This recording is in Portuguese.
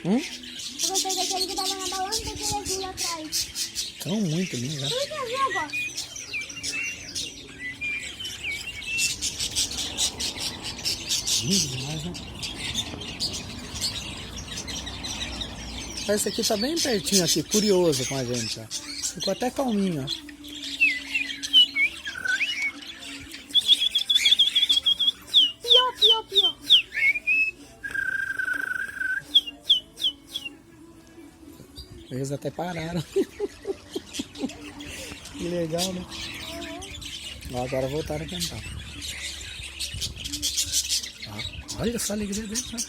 Eu gostei daquele que tava na balança e daquele azul lá atrás. São muito lindos, né? Tudo que azul eu gosto. Lindo demais, né? Esse aqui tá bem pertinho aqui, curioso com a gente, ó. Ficou até calminho, ó. Pior. Eles até pararam. Que legal, né? Ó, agora voltaram a cantar. Ó, olha só a alegria deles, né?